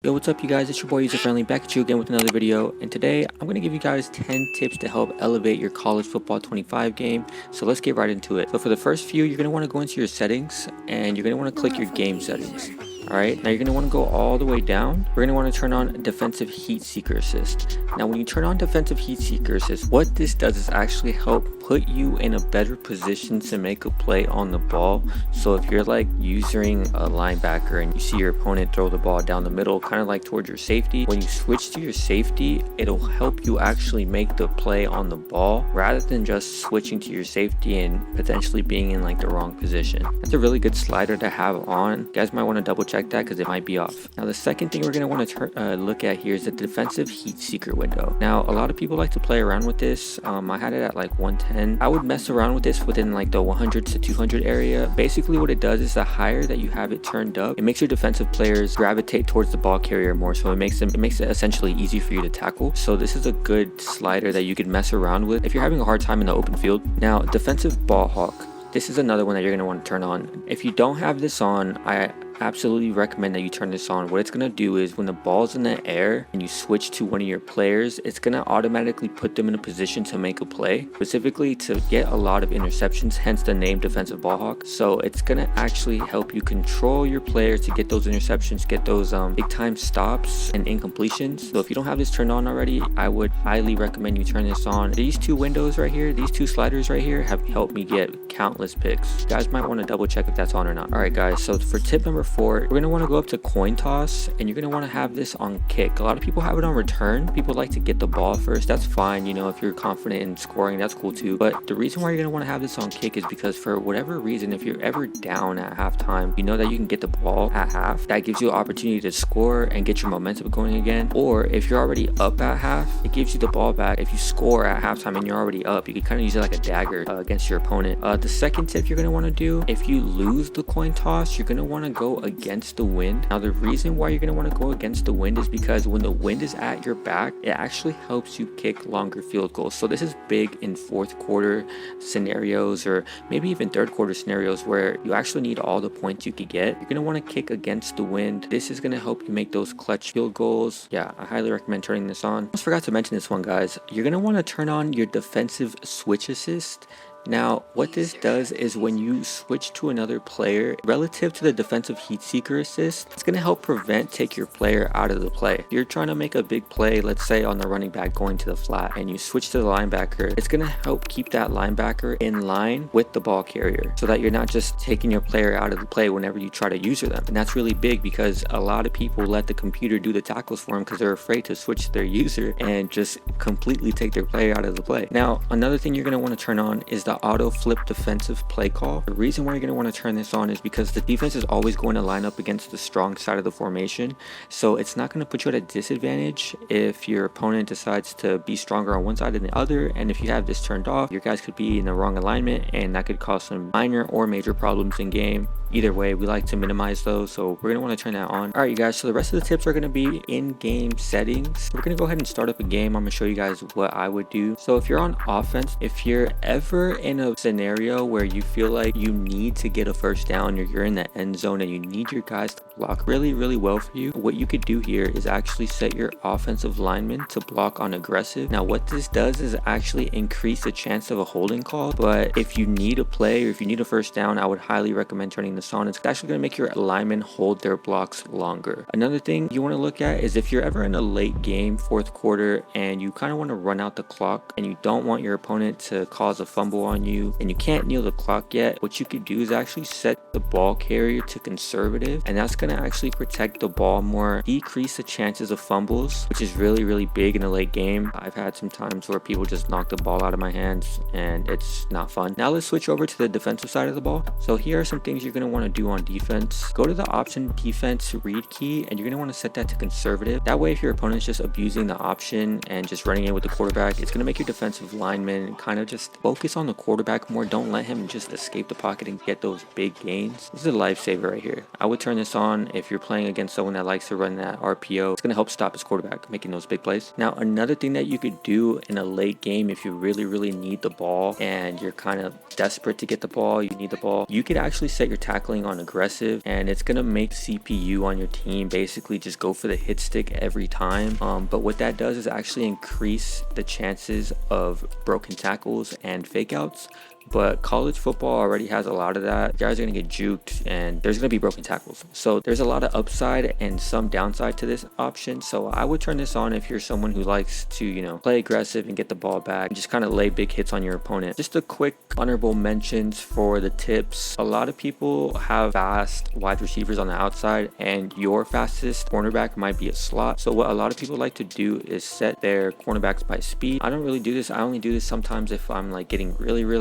Yo, what's up you guys? It's your boy User Friendly back at you again with another video, and today I'm going to give you guys 10 tips to help elevate your college football 25 game. So let's get right into it. So for the first few, you're going to want to go into your settings and you're going to want to click your game settings. Alright, now you're going to want to go all the way down. We're going to want to turn on Defensive Heat Seeker Assist. Now when you turn on Defensive Heat Seeker Assist, what this does is actually help put you in a better position to make a play on the ball. So if you're like using a linebacker and you see your opponent throw the ball down the middle, kind of like towards your safety, when you switch to your safety, it'll help you actually make the play on the ball rather than just switching to your safety and potentially being in like the wrong position. That's a really good slider to have on. You guys might want to double check that because it might be off. Now the second thing we're going to want to look at here is the Defensive Heat Seeker window. Now a lot of people like to play around with this. I had it at like 110. I would mess around with this within like the 100 to 200 area. Basically what it does is the higher that you have it turned up, it makes your defensive players gravitate towards the ball carrier more, so it makes it essentially easy for you to tackle. So this is a good slider that you could mess around with if you're having a hard time in the open field. Now Defensive Ball Hawk. This is another one that you're going to want to turn on. If you don't have this on, I absolutely recommend that you turn this on. What it's going to do is when the ball's in the air and you switch to one of your players, it's going to automatically put them in a position to make a play, specifically to get a lot of interceptions, hence the name Defensive Ball Hawk. So it's going to actually help you control your players to get those interceptions, get those big time stops and incompletions. So if you don't have this turned on already, I would highly recommend you turn this on. These two windows right here, these two sliders right here have helped me get countless picks. You guys might want to double check if that's on or not. All right guys, so for tip number 4, we're going to want to go up to coin toss and you're going to want to have this on kick. A lot of people have it on return. People like to get the ball first. That's fine, you know, if you're confident in scoring, that's cool too. But the reason why you're going to want to have this on kick is because for whatever reason, if you're ever down at halftime, you know that you can get the ball at half. That gives you an opportunity to score and get your momentum going again. Or if you're already up at half, it gives you the ball back. If you score at halftime and you're already up, you can kind of use it like a dagger against your opponent. The second tip you're going to want to do, if you lose the coin toss, you're going to want to go against the wind. Now the reason why you're going to want to go against the wind is because when the wind is at your back, it actually helps you kick longer field goals. So this is big in fourth quarter scenarios or maybe even third quarter scenarios where you actually need all the points you could get. You're going to want to kick against the wind. This is going to help you make those clutch field goals. Yeah, I highly recommend turning this on. I almost forgot to mention this one, guys. You're going to want to turn on your defensive switch assist. Now, what this does is when you switch to another player, relative to the Defensive Heat Seeker Assist, it's going to help take your player out of the play. If you're trying to make a big play, let's say on the running back going to the flat, and you switch to the linebacker, it's going to help keep that linebacker in line with the ball carrier so that you're not just taking your player out of the play whenever you try to user them. And that's really big because a lot of people let the computer do the tackles for them because they're afraid to switch to their user and just completely take their player out of the play. Now, another thing you're going to want to turn on is the auto flip defensive play call. The reason why you're going to want to turn this on is because the defense is always going to line up against the strong side of the formation, so it's not going to put you at a disadvantage if your opponent decides to be stronger on one side than the other. And if you have this turned off, your guys could be in the wrong alignment and that could cause some minor or major problems in game. Either way, we like to minimize those, so we're going to want to turn that on. All right, you guys, so the rest of the tips are going to be in-game settings. We're going to go ahead and start up a game. I'm going to show you guys what I would do. So if you're on offense, if you're ever in a scenario where you feel like you need to get a first down or you're in the end zone and you need your guys to block really well for you, what you could do here is actually set your offensive lineman to block on aggressive. Now what this does is actually increase the chance of a holding call, but if you need a play or if you need a first down, I would highly recommend turning this on. It's actually going to make your linemen hold their blocks longer. Another thing you want to look at is if you're ever in a late game, fourth quarter, and you kind of want to run out the clock and you don't want your opponent to cause a fumble on you and you can't kneel the clock yet, what you could do is actually set the ball carrier to conservative, and that's going to actually protect the ball more, decrease the chances of fumbles, which is really big in a late game. I've had some times where people just knock the ball out of my hands and it's not fun. Now let's switch over to the defensive side of the ball. So here are some things you're going to want to do on defense. Go to the option defense read key and you're going to want to set that to conservative. That way if your opponent's just abusing the option and just running in with the quarterback, it's going to make your defensive lineman kind of just focus on the quarterback more. Don't let him just escape the pocket and get those big gains. This is a lifesaver right here. I would turn this on if you're playing against someone that likes to run that RPO. It's going to help stop his quarterback making those big plays. Now another thing that you could do in a late game, if you really need the ball and you're kind of desperate to get the ball, you need the ball, you could actually set your tackle tackling on aggressive, and it's gonna make CPU on your team basically just go for the hit stick every time. But what that does is actually increase the chances of broken tackles and fake outs. But college football already has a lot of that. You guys are going to get juked and there's going to be broken tackles. So there's a lot of upside and some downside to this option. So I would turn this on if you're someone who likes to, you know, play aggressive and get the ball back and just kind of lay big hits on your opponent. Just a quick honorable mentions for the tips. A lot of people have fast wide receivers on the outside and your fastest cornerback might be a slot. So what a lot of people like to do is set their cornerbacks by speed. I don't really do this. I only do this sometimes if I'm like getting really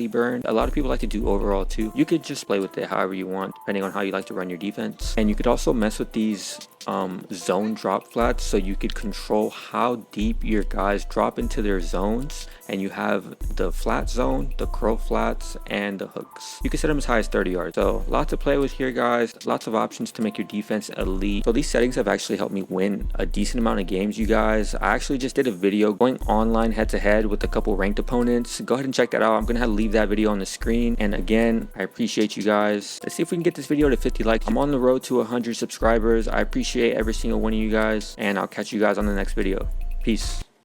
burned. A lot of people like to do overall too. You could just play with it however you want, depending on how you like to run your defense. And you could also mess with these zone drop flats, so you could control how deep your guys drop into their zones. And you have the flat zone, the crow flats, and the hooks. You can set them as high as 30 yards. So lots to play with here, guys. Lots of options to make your defense elite. So these settings have actually helped me win a decent amount of games, you guys. I actually just did a video going online head to head with a couple ranked opponents. Go ahead and check that out. I'm gonna have to leave that video on the screen. And again, I appreciate you guys. Let's see if we can get this video to 50 likes. I'm on the road to 100 subscribers. I appreciate every single one of you guys, and I'll catch you guys on the next video. Peace.